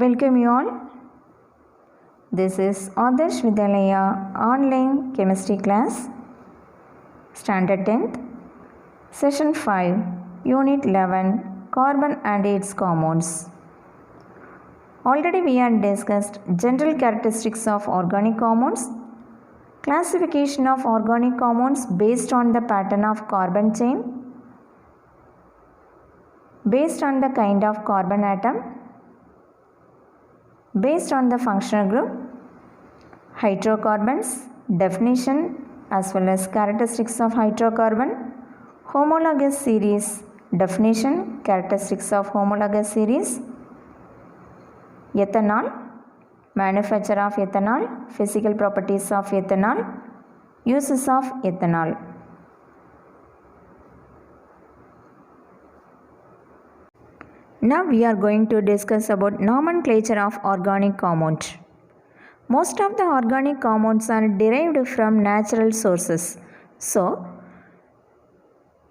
Welcome you all. This is Adarsh Vidyalaya online chemistry class, standard 10th, session 5, unit 11, carbon and its compounds. Already we had discussed general characteristics of organic compounds, classification of organic compounds based on the pattern of carbon chain, based on the kind of carbon atom, based on the functional group, hydrocarbons, definition as well as characteristics of hydrocarbon, homologous series, definition, characteristics of homologous series, ethanol, manufacture of ethanol, physical properties of ethanol, uses of ethanol. Now we are going to discuss about nomenclature of organic compound. Most of the organic compounds are derived from natural sources. So,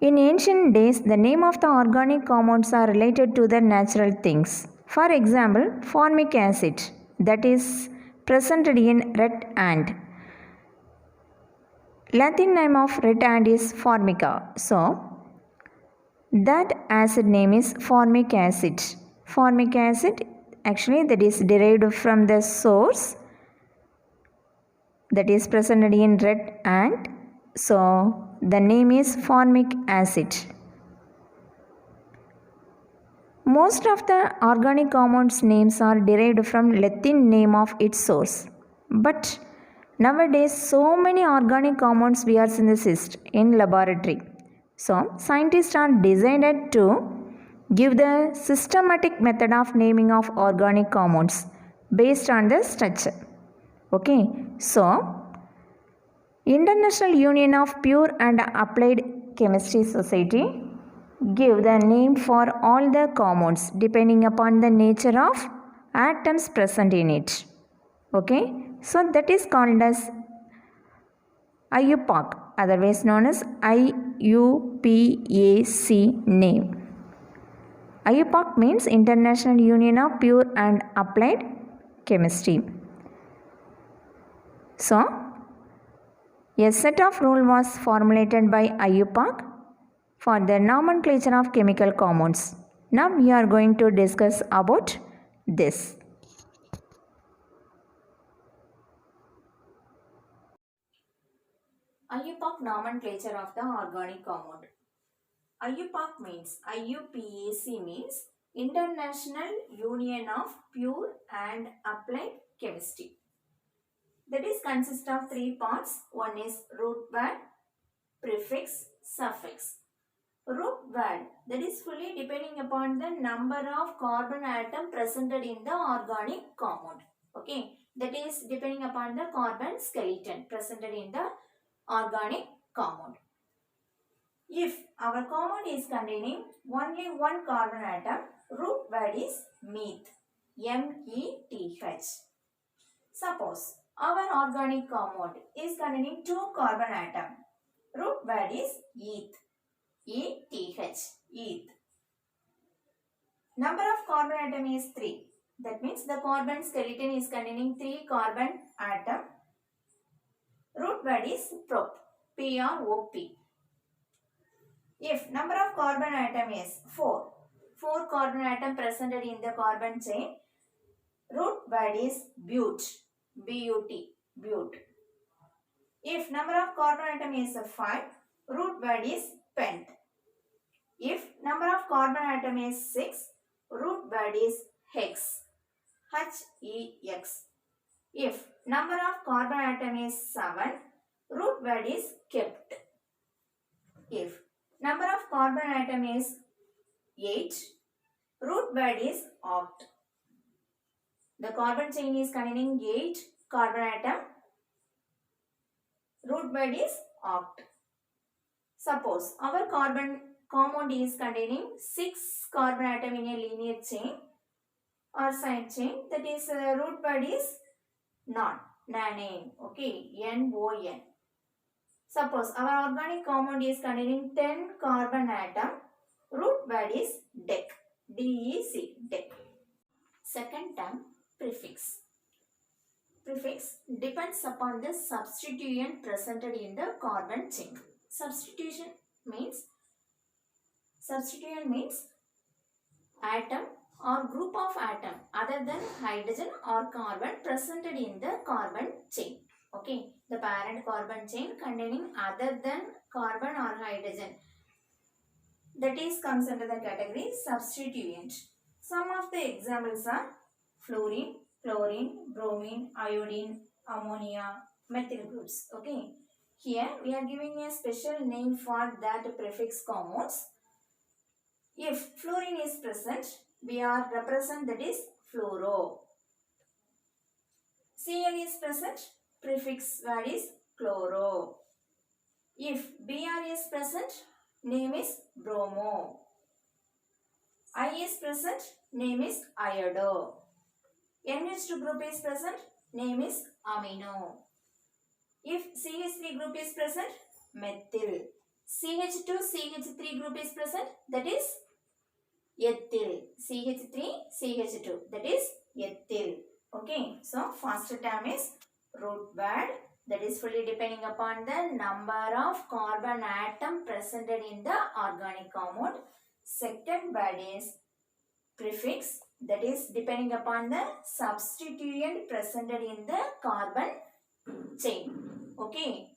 in ancient days, the name of the organic compounds are related to the natural things. For example, formic acid, that is presented in red ant. Latin name of red ant is formica. So, that acid name is formic acid. Formic acid actually that is derived from the source that is presented in red ant. So the name is formic acid. Most of the organic compounds names are derived from Latin name of its source. But nowadays so many organic compounds we are synthesized in laboratory. So, scientists are decided to give the systematic method of naming of organic compounds based on the structure. Okay, so International Union of Pure and Applied Chemistry Society give the name for all the compounds depending upon the nature of atoms present in it. Okay, so that is called as IUPAC, otherwise known as IUPAC name. IUPAC means International Union of Pure and Applied Chemistry. So, a set of rules was formulated by IUPAC for the nomenclature of chemical compounds. Now we are going to discuss about this. IUPAC nomenclature of the organic compound. IUPAC means International Union of Pure and Applied Chemistry. That is consists of three parts. One is root word, prefix, suffix. Root word, that is fully depending upon the number of carbon atom presented in the organic compound. Okay, that is depending upon the carbon skeleton presented in the organic compound. If our compound is containing only one carbon atom, root word is meth, M-E-T-H. Suppose our organic compound is containing two carbon atom, root word is eth, E-T-H, eth. Number of carbon atom is 3. That means the carbon skeleton is containing 3 carbon atom. Root word is prop, P-R-O-P. If number of carbon atom is 4 carbon atom presented in the carbon chain, root word is but, B-U-T, but. If number of carbon atom is 5, root word is pent. If number of carbon atom is 6, root word is hex, H-E-X. If number of carbon atom is 7, root word is kept. If number of carbon atom is 8, root word is oct. The carbon chain is containing 8 carbon atom. Root word is oct. Suppose our carbon compound is containing 6 carbon atom in a linear chain or side chain. That is root word is non, nane. Okay, N-O-N. Suppose our organic compound is containing 10 carbon atom. Root word is dec, D-E-C, dec. Second term, prefix. Prefix depends upon the substituent presented in the carbon chain. Substituent means atom or group of atom other than hydrogen or carbon presented in the carbon chain. Okay, the parent carbon chain containing other than carbon or hydrogen, that is comes under the category substituent. Some of the examples are fluorine, chlorine, bromine, iodine, ammonia, methyl groups. Okay, here we are giving a special name for that prefix compounds. If fluorine is present, we are represent that is fluoro. Cl is present, prefix word is chloro. If Br is present, name is bromo. I is present, name is iodo. NH2 group is present, name is amino. If CH3 group is present, methyl. CH2, CH3 group is present, that is ethyl. CH3, CH2, that is ethyl. Okay, so first term is root word, that is fully depending upon the number of carbon atom presented in the organic compound. Second word is prefix, that is depending upon the substituent presented in the carbon chain. Okay,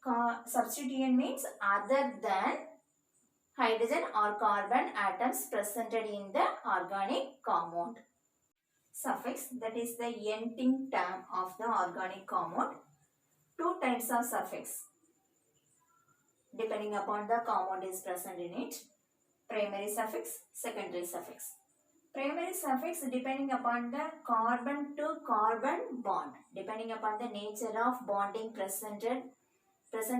substituent means other than hydrogen or carbon atoms presented in the organic compound. Suffix, that is the ending term of the organic compound. Two types of suffix depending upon the compound is present in it. Primary suffix, secondary suffix. Primary suffix depending upon the carbon to carbon bond, depending upon the nature of bonding present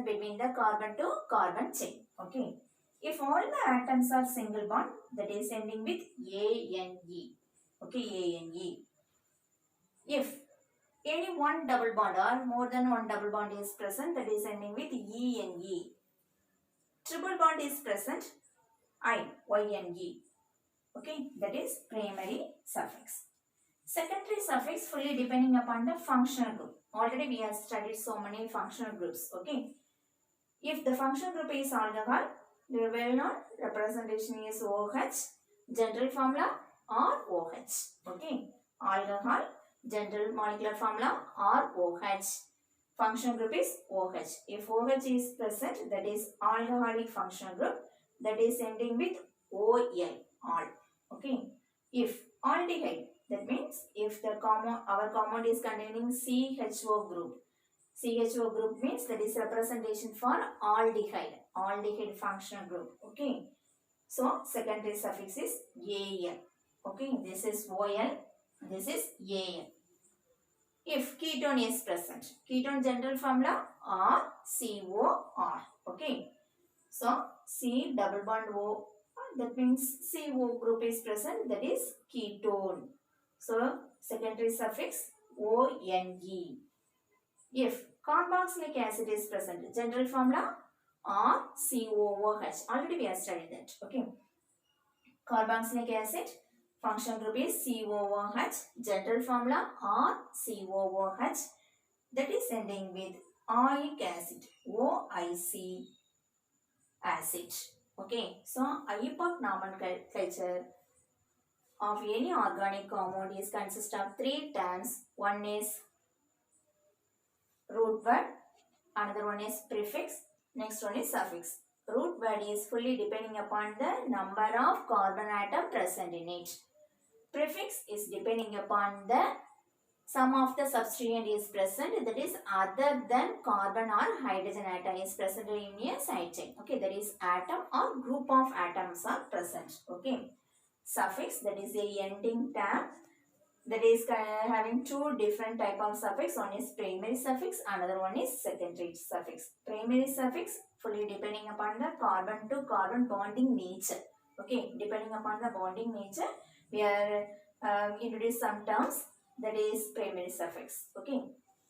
between the carbon to carbon chain. Okay. If all the atoms are single bond, that is ending with ANE. Okay, ANE. If any one double bond or more than one double bond is present, that is ending with ENE. Triple bond is present, YNE. Okay, that is primary suffix. Secondary suffix fully depending upon the functional group. Already we have studied so many functional groups. Okay, if the functional group is alcohol, the well-known representation is OH, general formula or OH. Okay, alcohol, general molecular formula or OH. Functional group is OH. If OH is present, that is alcoholic functional group, that is ending with OL, all. Okay. If aldehyde, that means if the our compound is containing CHO group. CHO group means that is representation for aldehyde functional group. Okay. So secondary suffix is AL. Okay. This is OL. This is AL. If ketone is present, ketone general formula or COR. Okay. So C double bond O, that means CO group is present, that is ketone. So secondary suffix ONE. If carboxylic acid is present, general formula or COOH. Already we have studied that. Okay. Carboxylic acid, functional group is COOH, general formula or COOH, that is ending with oic acid, OIC acid. Okay, so IUPAC nomenclature of any organic compound is consist of three terms. One is root word, another one is prefix, next one is suffix. Root word is fully depending upon the number of carbon atom present in it. Prefix is depending upon the sum of the substituent is present, that is other than carbon or hydrogen atom is present in a side chain. Okay, that is atom or group of atoms are present. Okay, suffix, that is a ending term, that is having two different type of suffix. One is primary suffix, another one is secondary suffix. Primary suffix fully depending upon the carbon to carbon bonding nature. Okay, depending upon the bonding nature, we are introduce some terms, that is primary suffix. Okay,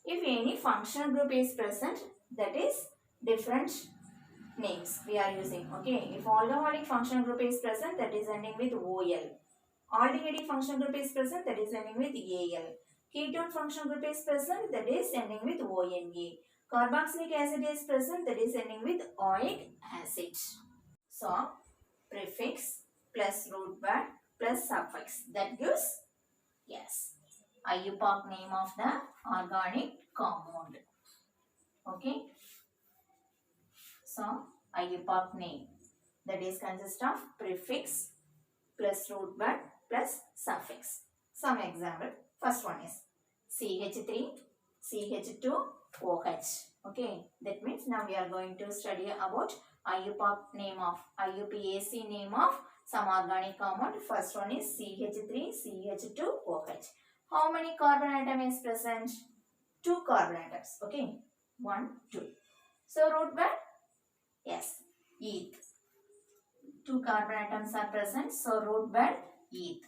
if any functional group is present, that is different names we are using. Okay, if alcoholic functional group is present, that is ending with OL. Aldehyde function group is present, that is ending with Al. Ketone function group is present, that is ending with ONA. Carboxylic acid is present, that is ending with oic acid. So, prefix plus root word plus suffix, that gives, yes, IUPAC name of the organic compound. Okay. So, IUPAC name, that is consist of prefix plus root word plus suffix. Some example. First one is CH3, CH2OH. Okay, that means now we are going to study about IUPAC name of some organic compound. First one is CH3, CH2OH. How many carbon atom is present? 2 carbon atoms. Okay, 1, 2. So root word, yes, eth. 2 carbon atoms are present, so root word eth.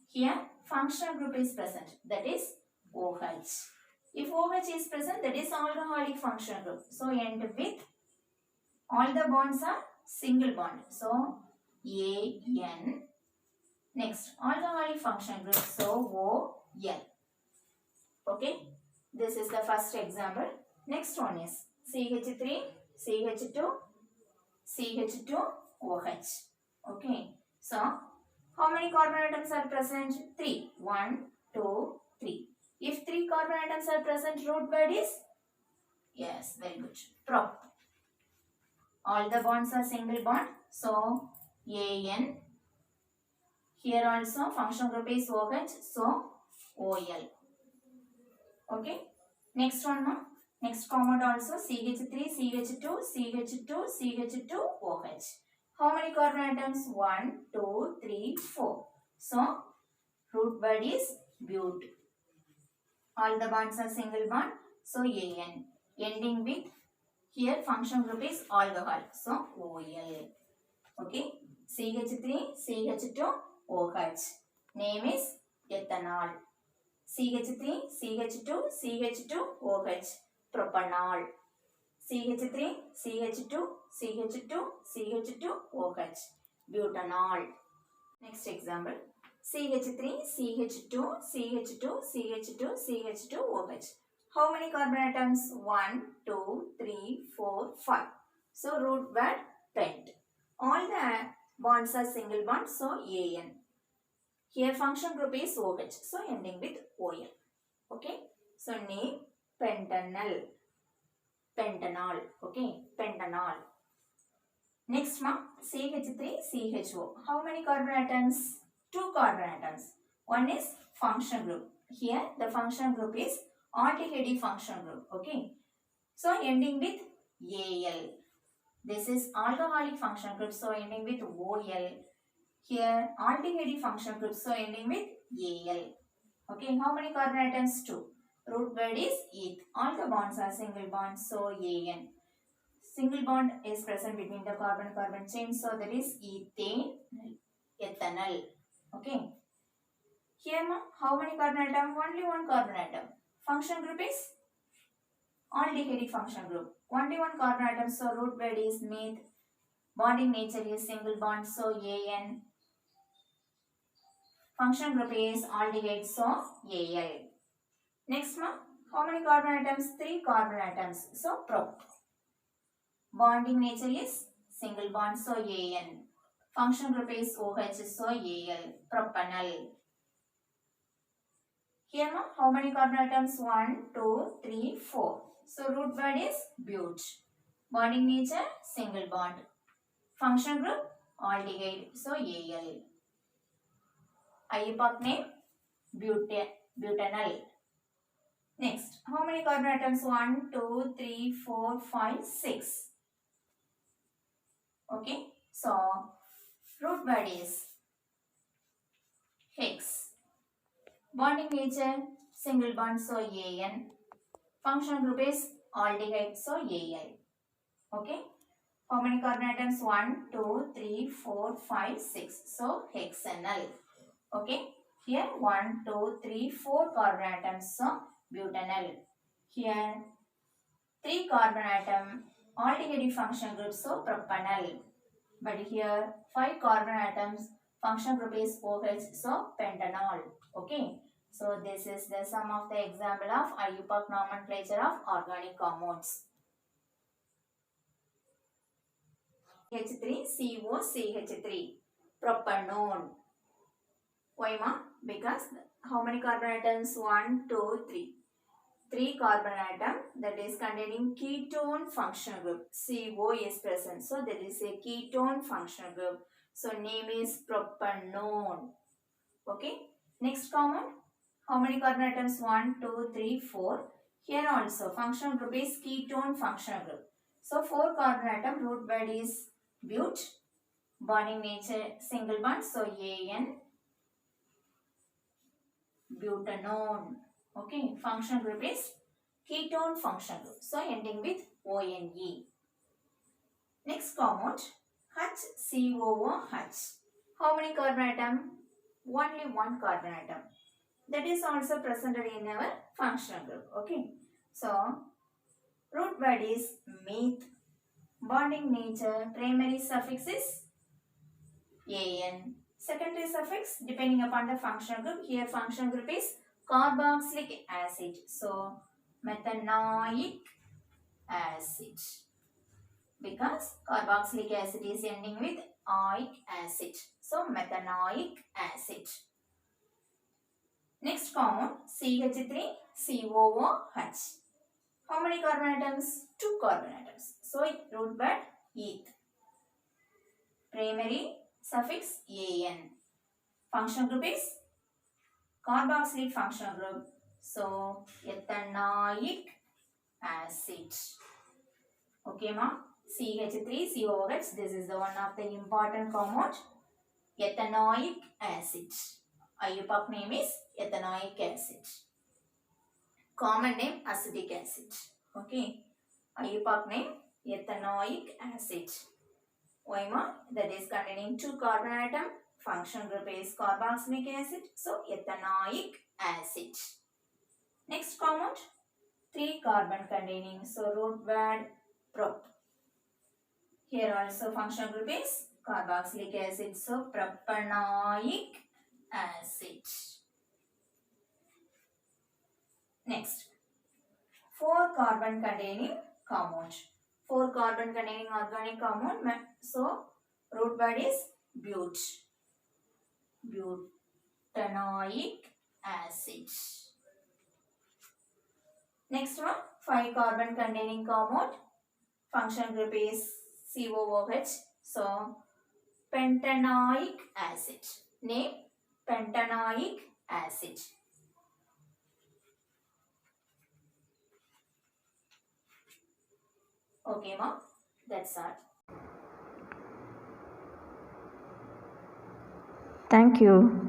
Here functional group is present, that is OH. If OH is present, that is alcoholic functional group. So end with all the bonds are single bond. So AN. Next alcoholic functional group. So OL. Okay. This is the first example. Next one is CH3, CH2, CH2OH. Okay. So how many carbon atoms are present? 3. 1, 2, 3. If 3 carbon atoms are present, root word is? Yes, very good. Prop. All the bonds are single bond. So, AN. Here also functional group is OH. So, OL. Okay. Next one, no? Next compound also CH3, CH2, CH2, CH2OH. How many carbon atoms? 1, 2, 3, 4. So, root word is but. All the bonds are single bond. So, AN. Ending with, here function group is alcohol. So, OL. Okay. CH3, CH2OH. Name is ethanol. CH3, CH2, CH2OH. Propanol. CH3, CH2, CH2, CH2OH. Butanol. Next example. CH3, CH2, CH2, CH2, CH2OH. How many carbon atoms? 1, 2, 3, 4, 5. So root word pent. All the bonds are single bonds, so AN. Here function group is OH, so ending with OL. Okay. So name pentanol. Pentanol. Okay. Pentanol. Next one, CH3, CHO. How many carbon atoms? 2 carbon atoms. One is function group. Here the function group is aldehyde function group. Okay. So ending with AL. This is alcoholic function group. So ending with OL. Here aldehyde function group. So ending with AL. Okay. How many carbon atoms? 2. Root word is eth. All the bonds are single bonds. So AN. Single bond is present between the carbon-carbon chain. So that is ethane, ethanol. Okay. Here how many carbon atom? Only 1 carbon atom. Function group is aldehyde function group. Only 1 carbon atom. So root word is meth. Bonding nature is single bond. So AN. Function group is aldehyde. So AL. Next how many carbon atoms? 3 carbon atoms. So prop. Bonding nature is single bond, so AN. Function group is OH, so AL. Propanol. Here how many carbon atoms? 1, 2, 3, 4. So root word is but. Bonding nature single bond. Function group aldehyde, so AL. IUPAC name butanol. Next, how many carbon atoms? 1, 2, 3, 4, 5, 6. Okay, so root word is hex. Bonding nature single bond, so AN. Functional group is aldehyde, so AL. Okay, how many carbon atoms? 1, 2, 3, 4, 5, 6. So hexanol. Okay, here 1, 2, 3, 4 carbon atoms, so butanol. Here 3 carbon atom aldehyde function group, so propanol. But here 5 carbon atoms Functional group is OH, so pentanol. Okay. So this is the sum of the example of IUPAC nomenclature of organic compounds. H3COCH3, propanone. Why ma? Because how many carbon atoms? 1, 2, 3. 3 carbon atom that is containing ketone functional group. CO is present. So there is a ketone functional group. So name is propanone. Okay. Next compound. How many carbon atoms? 1, 2, 3, 4. Here also functional group is ketone functional group. So 4 carbon atom root word is but. Bonding nature single bond. So AN. Butanone. Okay. Functional group is ketone functional group. So ending with ONE. Next compound HCOOH. How many carbon atom? Only 1 carbon atom. That is also presented in our functional group. Okay. So root word is meth. Bonding nature primary suffix is AN. Secondary suffix depending upon the functional group. Here functional group is carboxylic acid. So methanoic acid. Because carboxylic acid is ending with oic acid. So methanoic acid. Next compound CH3COOH. How many carbon atoms? 2 carbon atoms. So root word eth. Primary suffix AN. Functional group is carboxylic functional group. So ethanoic acid. Okay ma? CH3COOH. This is the one of the important compound. Ethanoic acid. IUPAC name is ethanoic acid. Common name acetic acid. Okay. IUPAC name ethanoic acid. Why ma? That is containing 2 carbon atom. Function group is carboxylic acid. So ethanoic acid. Next compound 3 carbon containing. So root word prop. Here also function group is carboxylic acid. So propanoic acid. Next 4 carbon containing compound. 4 carbon containing organic compound. So root word is but. Butanoic acid. Next one 5 carbon containing compound. Function group is COOH. So pentanoic acid. Name pentanoic acid. Okay ma, that's all. Thank you.